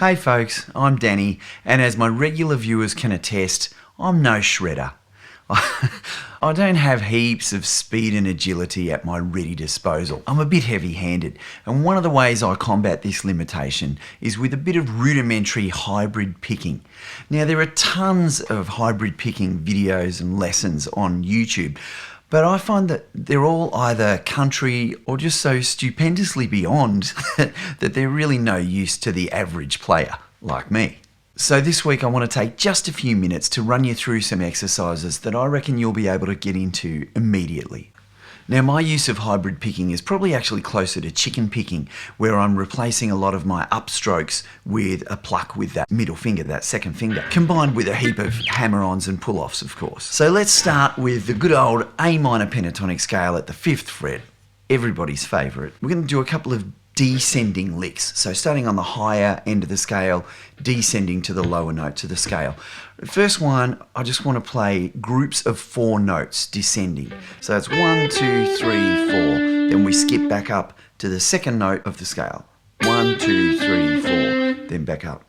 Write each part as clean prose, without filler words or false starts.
Hey folks, I'm Danny, and as my regular viewers can attest, I'm no shredder. I don't have heaps of speed and agility at my ready disposal. I'm a bit heavy-handed, and one of the ways I combat this limitation is with a bit of rudimentary hybrid picking. Now, there are tons of hybrid picking videos and lessons on YouTube, but I find that they're all either country or just so stupendously beyond that they're really no use to the average player like me. So this week I want to take just a few minutes to run you through some exercises that I reckon you'll be able to get into immediately. Now, my use of hybrid picking is probably actually closer to chicken picking, where I'm replacing a lot of my upstrokes with a pluck with that middle finger, that second finger, combined with a heap of hammer-ons and pull-offs, of course. So let's start with the good old A minor pentatonic scale at the 5th fret, everybody's favourite. We're going to do a couple of descending licks. So starting on the higher end of the scale, descending to the lower notes of the scale. The first one, I just want to play groups of 4 notes descending. So it's 1, 2, 3, 4. Then we skip back up to the second note of the scale. 1, 2, 3, 4. Then back up.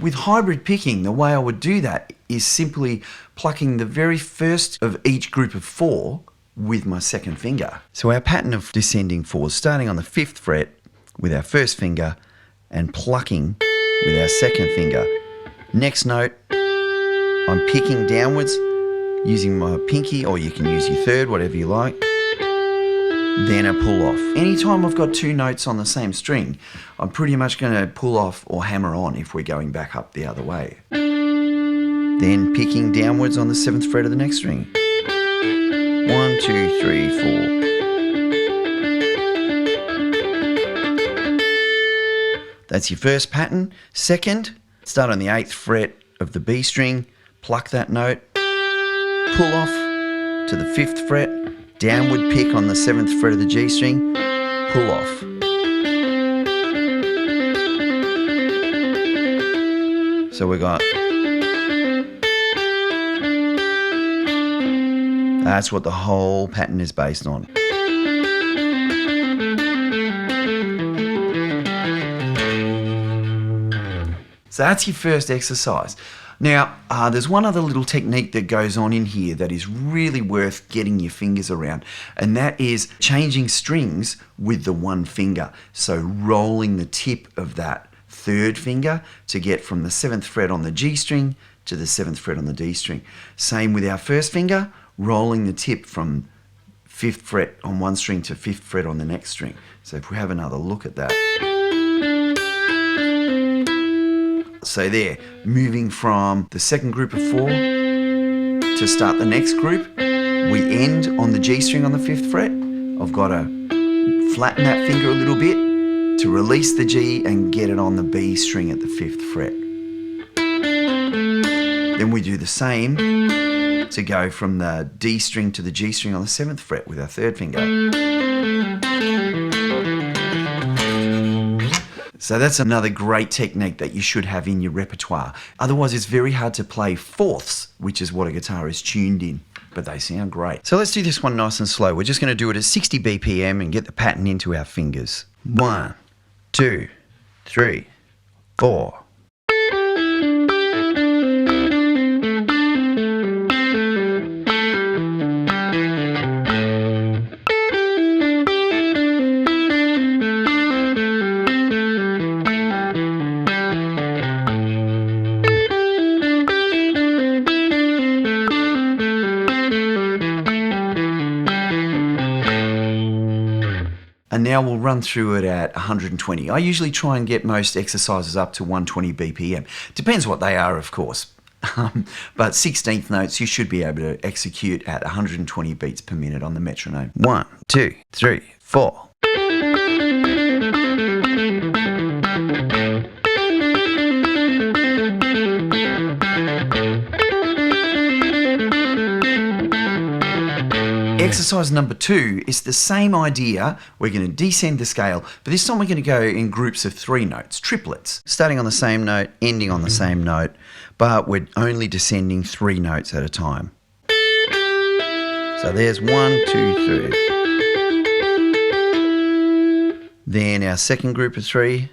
With hybrid picking, the way I would do that is simply plucking the very first of each group of 4 with my second finger. So our pattern of descending 4s, starting on the 5th fret with our first finger and plucking with our second finger. Next note, I'm picking downwards using my pinky, or you can use your third, whatever you like. Then a pull off. Anytime I've got 2 notes on the same string, I'm pretty much going to pull off or hammer on if we're going back up the other way. Then picking downwards on the 7th fret of the next string. 1, 2, 3, 4. That's your first pattern. Second, start on the 8th fret of the B string, pluck that note, pull off to the 5th fret, downward pick on the 7th fret of the G string, pull off. So we got... That's what the whole pattern is based on. So that's your first exercise. Now, there's one other little technique that goes on in here that is really worth getting your fingers around, and that is changing strings with the one finger. So rolling the tip of that 3rd finger to get from the 7th fret on the G string to the 7th fret on the D string. Same with our first finger, rolling the tip from 5th fret on one string to 5th fret on the next string. So if we have another look at that. So there, moving from the second group of 4 to start the next group, we end on the G string on the 5th fret. I've got to flatten that finger a little bit to release the G and get it on the B string at the 5th fret. Then we do the same to go from the D string to the G string on the 7th fret with our 3rd finger. So that's another great technique that you should have in your repertoire. Otherwise, it's very hard to play 4ths, which is what a guitar is tuned in, but they sound great. So let's do this one nice and slow. We're just going to do it at 60 BPM and get the pattern into our fingers. 1, 2, 3, 4. And now we'll run through it at 120. I usually try and get most exercises up to 120 BPM. Depends what they are, of course. But 16th notes you should be able to execute at 120 beats per minute on the metronome. 1, 2, 3, 4. Exercise number 2 is the same idea. We're going to descend the scale, but this time we're going to go in groups of 3 notes, triplets, starting on the same note, ending on the same note, but we're only descending 3 notes at a time. So there's 1, 2, 3. Then our second group of 3.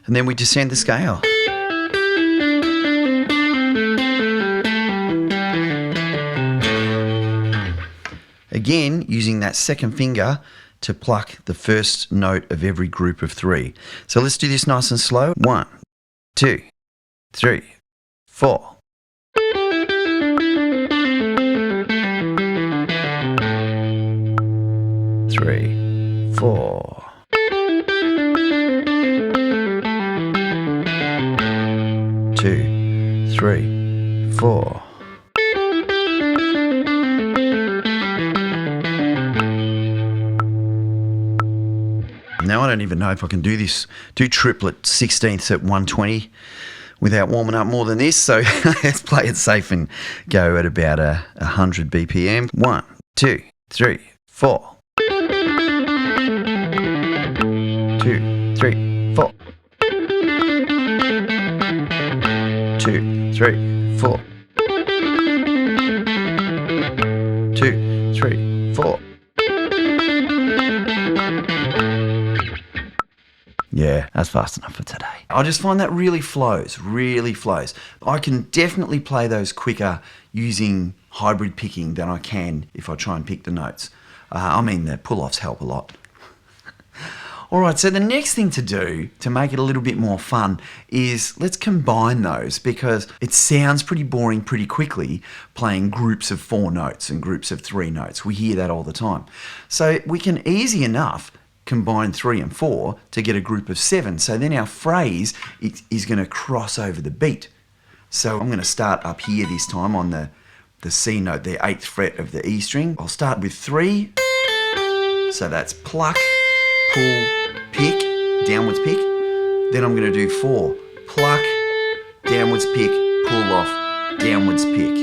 And then we descend the scale. Again, using that second finger to pluck the first note of every group of 3. So let's do this nice and slow. 1, 2, 3, 4. 3, 4. 2, 3, 4. Now I don't even know if I can do this, do triplet 16ths at 120 without warming up more than this. So let's play it safe and go at about 100 BPM. 1, 2, 3, 4. 2, 3, 4. 2, 3, 4. 2, 3, 4. Yeah, that's fast enough for today. I just find that really flows. I can definitely play those quicker using hybrid picking than I can if I try and pick the notes. The pull-offs help a lot. All right, so the next thing to do to make it a little bit more fun is let's combine those, because it sounds pretty boring pretty quickly playing groups of 4 notes and groups of 3 notes. We hear that all the time. So we can easy enough combine 3 and 4 to get a group of 7. So then our phrase is going to cross over the beat. So I'm going to start up here this time on the C note, the 8th fret of the E string. I'll start with 3. So that's pluck, pull, pick, downwards pick. Then I'm going to do 4. Pluck, downwards pick, pull off, downwards pick.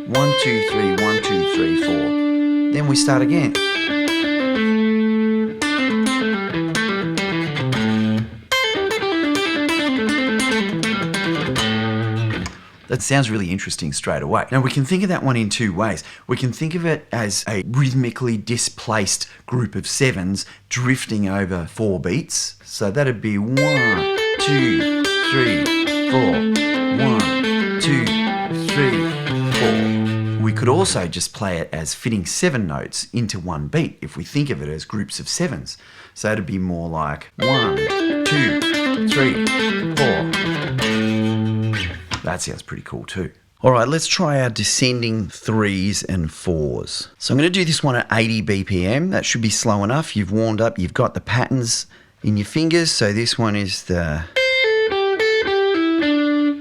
1, 2, 3, 1, 2, 3, 4. Then we start again. That sounds really interesting straight away. Now we can think of that one in 2 ways. We can think of it as a rhythmically displaced group of 7s drifting over 4 beats. So that'd be 1, 2, 3, 4. 1, 2, 3, 4. We could also just play it as fitting 7 notes into 1 beat if we think of it as groups of 7s. So it'd be more like 1, 2, 3, 4. That sounds pretty cool too. All right, let's try our descending 3s and 4s. So I'm going to do this one at 80 BPM. That should be slow enough. You've warmed up, you've got the patterns in your fingers. So this one is the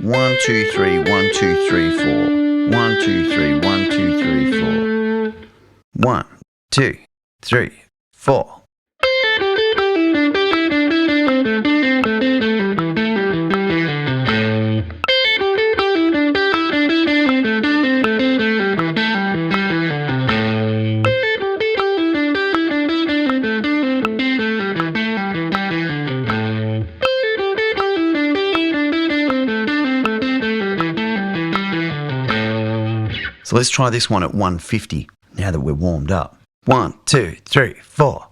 1, 2, 3, 1, 2, 3, 4. 1, 2, 3, 1, 2, 3, 4. 1, 2, 3, 4. So let's try this one at 150 now that we're warmed up. 1, 2, 3, 4.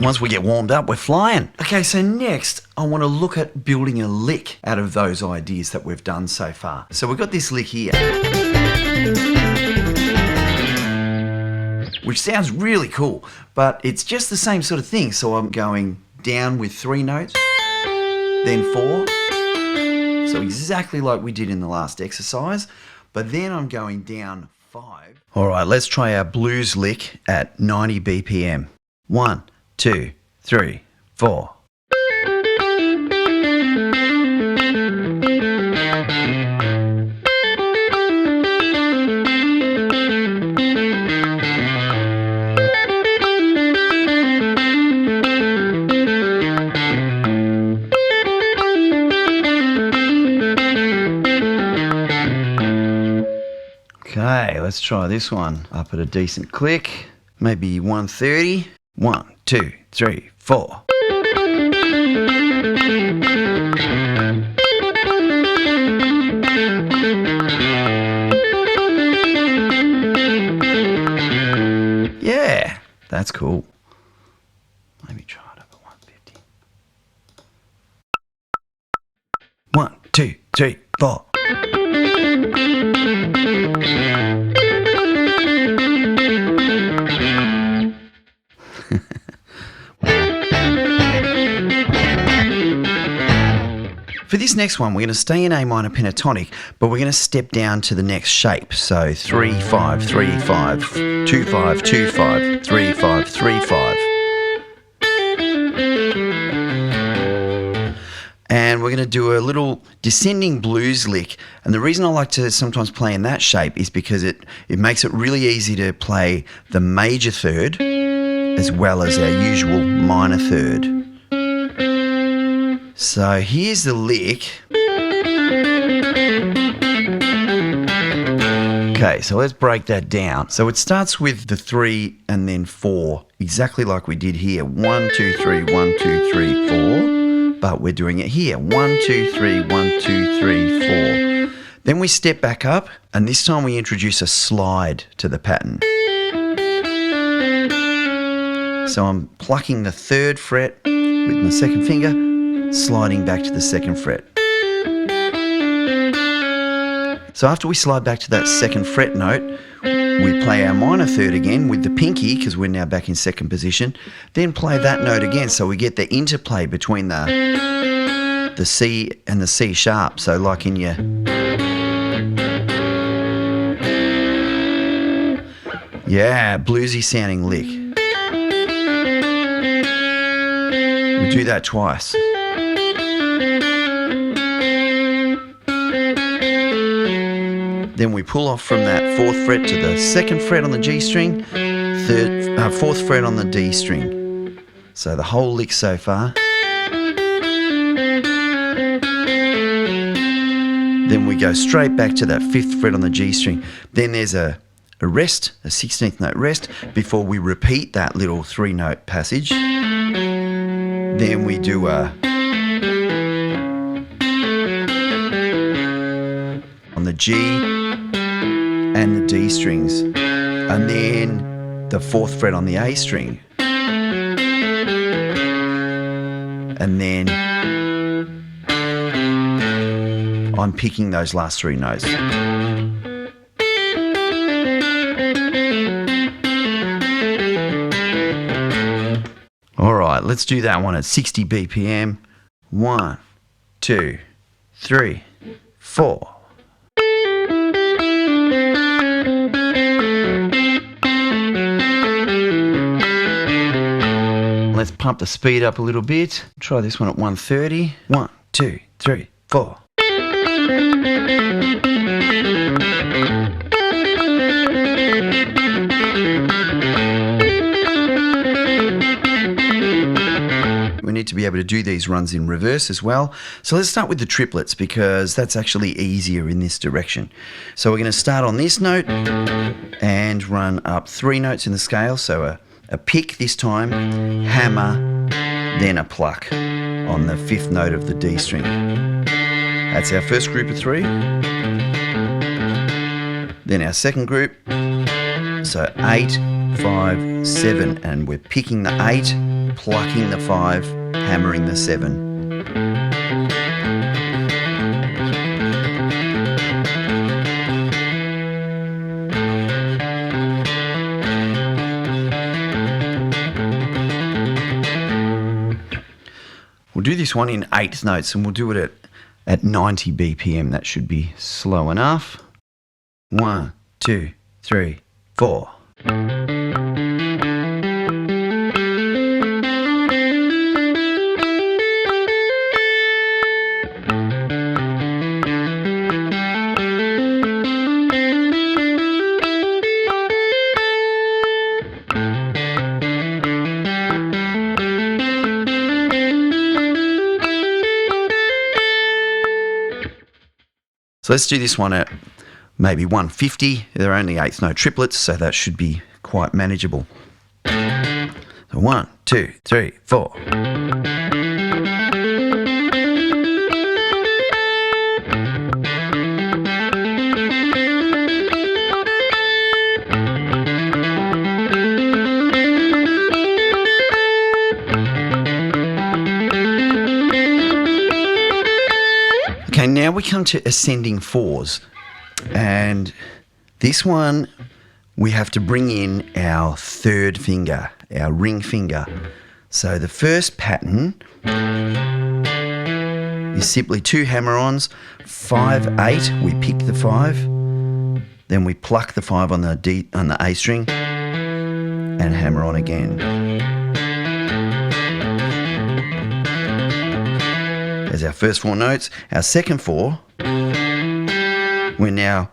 Once we get warmed up, we're flying. Okay, so next I want to look at building a lick out of those ideas that we've done so far. So we've got this lick here, which sounds really cool, but it's just the same sort of thing. So I'm going down with 3 notes, then 4. So exactly like we did in the last exercise, but then I'm going down 5. All right, let's try our blues lick at 90 BPM. 1, 2, 3, 4. Okay, let's try this one up at a decent click. Maybe 130. 1, 2, 3, 4. Yeah, that's cool. Let me try it up at 150. 1, 2, 3, 4. For this next one, we're going to stay in A minor pentatonic, but we're going to step down to the next shape. So 3, 5, 3, 5, 2, 5, 2, 5, 3, 5, 3, 5. And we're going to do a little descending blues lick. And the reason I like to sometimes play in that shape is because it makes it really easy to play the major third as well as our usual minor third. So here's the lick. Okay, so let's break that down. So it starts with the 3 and then 4, exactly like we did here. 1, 2, 3, 1, 2, 3, 4. But we're doing it here. 1, 2, 3, 1, 2, 3, 4. Then we step back up, and this time we introduce a slide to the pattern. So I'm plucking the 3rd fret with my 2nd finger, sliding back to the 2nd fret. So after we slide back to that 2nd fret note, we play our minor third again with the pinky, because we're now back in 2nd position, then play that note again, so we get the interplay between the C and the C sharp. So like in your... Yeah, bluesy sounding lick. We do that twice. Then we pull off from that 4th fret to the 2nd fret on the G string, 4th fret on the D string. So the whole lick so far. Then we go straight back to that 5th fret on the G string. Then there's a rest, a 16th note rest, before we repeat that little 3-note passage. Then we do a... on the G and the D strings, and then the 4th fret on the A string, and then I'm picking those last 3 notes. All right, let's do that one at 60 BPM. 1, 2, 3, 4. Let's pump the speed up a little bit. Try this one at 130. 1, 2, 3, 4. We need to be able to do these runs in reverse as well. So let's start with the triplets, because that's actually easier in this direction. So we're going to start on this note and run up 3 notes in the scale. So a pick this time, hammer, then a pluck on the 5th note of the D string. That's our first group of 3. Then our second group, so 8, 5, 7, and we're picking the 8, plucking the 5, hammering the 7. We'll do this one in 8th notes, and we'll do it at 90 BPM. That should be slow enough. 1, 2, 3, 4. So let's do this one at maybe 150. They're only eighth note triplets, so that should be quite manageable. So 1, 2, 3, 4. Okay, now we come to ascending fours, and this one we have to bring in our third finger, our ring finger. So the first pattern is simply 2 hammer-ons, 5, 8, we pick the 5, then we pluck the 5 on the A string and hammer on again. There's our first 4 notes. Our second 4, we're now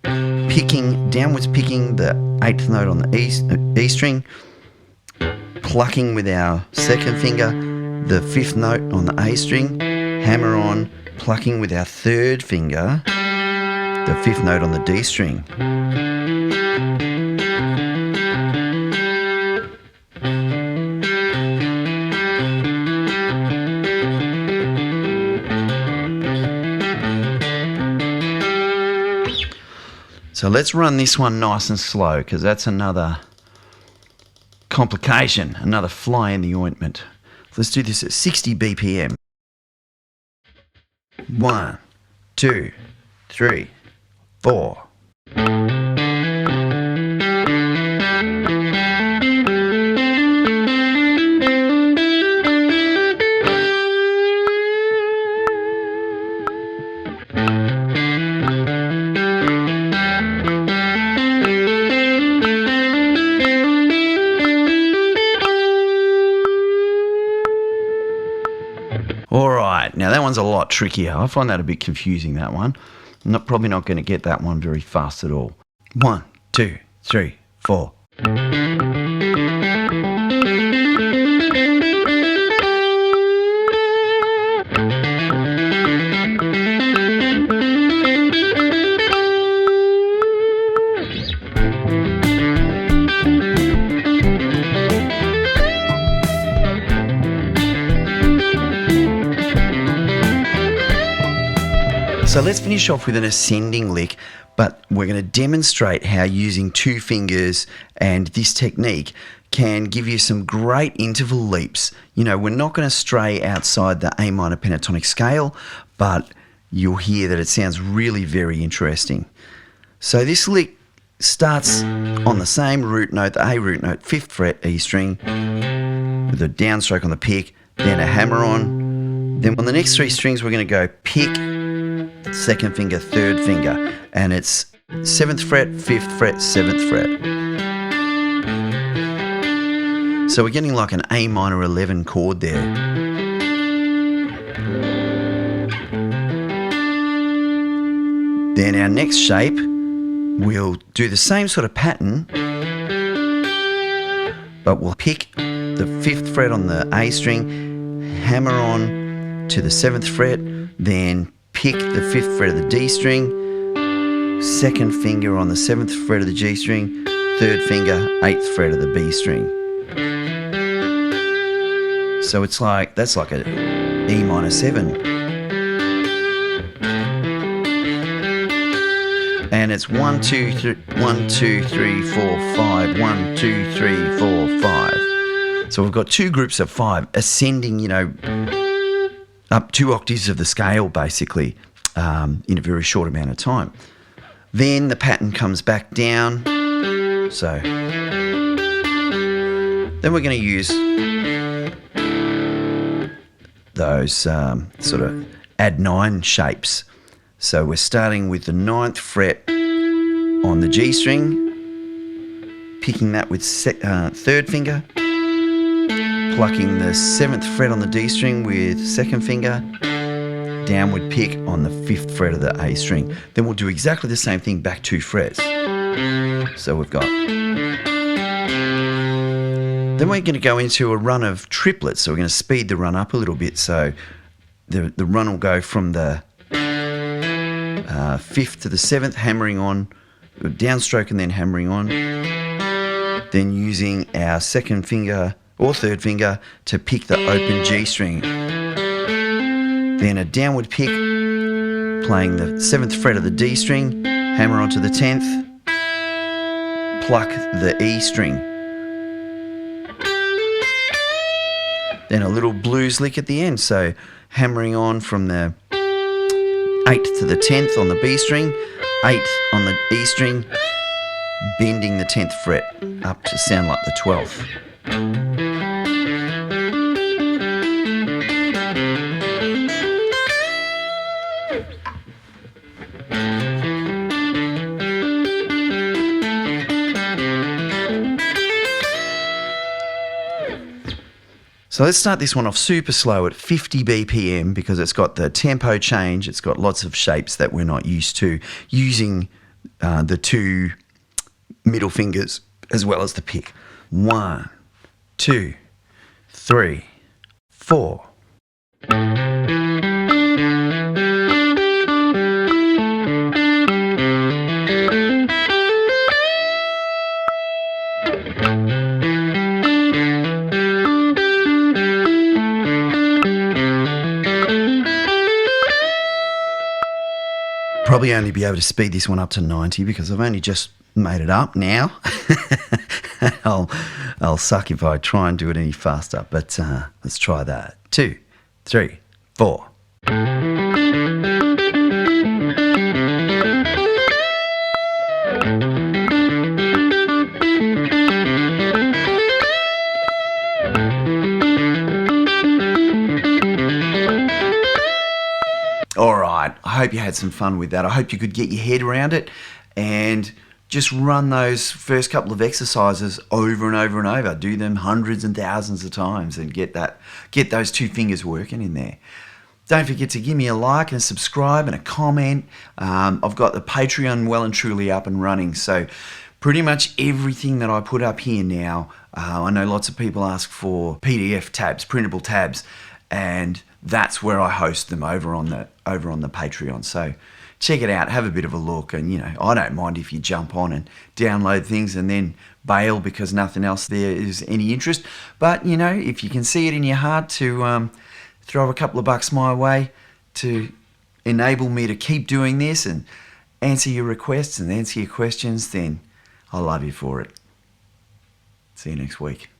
downwards picking the 8th note on the E string, plucking with our second finger the 5th note on the A string, hammer on, plucking with our third finger the 5th note on the D string. So let's run this one nice and slow, because that's another complication, another fly in the ointment. Let's do this at 60 BPM. 1, 2, 3, 4. Alright, now that one's a lot trickier. I find that a bit confusing, that one. I'm probably not going to get that one very fast at all. 1, 2, 3, 4. So let's finish off with an ascending lick, but we're going to demonstrate how using 2 fingers and this technique can give you some great interval leaps. You know, we're not going to stray outside the A minor pentatonic scale, but you'll hear that it sounds really very interesting. So this lick starts on the same root note, the A root note, 5th fret E string, with a downstroke on the pick, then a hammer on. Then on the next 3 strings, we're going to go pick, 2nd finger, 3rd finger, and it's 7th fret, 5th fret, 7th fret. So we're getting like an A minor 11 chord there. Then our next shape, we'll do the same sort of pattern, but we'll pick the 5th fret on the A string, hammer on to the 7th fret, then pick the 5th fret of the D string, 2nd finger on the 7th fret of the G string, 3rd finger, 8th fret of the B string. So it's like, that's like a E minor 7. And it's 1, 2, 3, 1, 2, 3, 4, 5, 1, 2, 3, 4, 5. So we've got 2 groups of 5 ascending, you know, up 2 octaves of the scale, basically, in a very short amount of time. Then the pattern comes back down. So then we're going to use those sort of add 9 shapes. So we're starting with the 9th fret on the G string, picking that with 3rd finger, plucking the 7th fret on the D string with 2nd finger, downward pick on the 5th fret of the A string. Then we'll do exactly the same thing back 2 frets. So we've got... Then we're going to go into a run of triplets. So we're going to speed the run up a little bit. So the run will go from the 5th to the 7th, hammering on, downstroke and then hammering on. Then using our second finger or third finger to pick the open G string. Then a downward pick, playing the 7th fret of the D string, hammer onto the 10th, pluck the E string. Then a little blues lick at the end, so hammering on from the 8th to the 10th on the B string, 8th on the E string, bending the 10th fret up to sound like the 12th. So let's start this one off super slow at 50 BPM because it's got the tempo change. It's got lots of shapes that we're not used to, using the 2 middle fingers as well as the pick. 1, 2, 3, 4. Probably only be able to speed this one up to 90 because I've only just made it up now. I'll suck if I try and do it any faster, but let's try that. 2, 3, 4. All right, I hope you had some fun with that. I hope you could get your head around it and just run those first couple of exercises over and over and over. Do them hundreds and thousands of times and get those 2 fingers working in there. Don't forget to give me a like and a subscribe and a comment. I've got the Patreon well and truly up and running, so pretty much everything that I put up here now, I know lots of people ask for PDF tabs, printable tabs, and that's where I host them over on the Patreon. So check it out, have a bit of a look, and I don't mind if you jump on and download things and then bail because nothing else there is any interest. But if you can see it in your heart to throw a couple of bucks my way to enable me to keep doing this and answer your requests and answer your questions, then I love you for it. See you next week.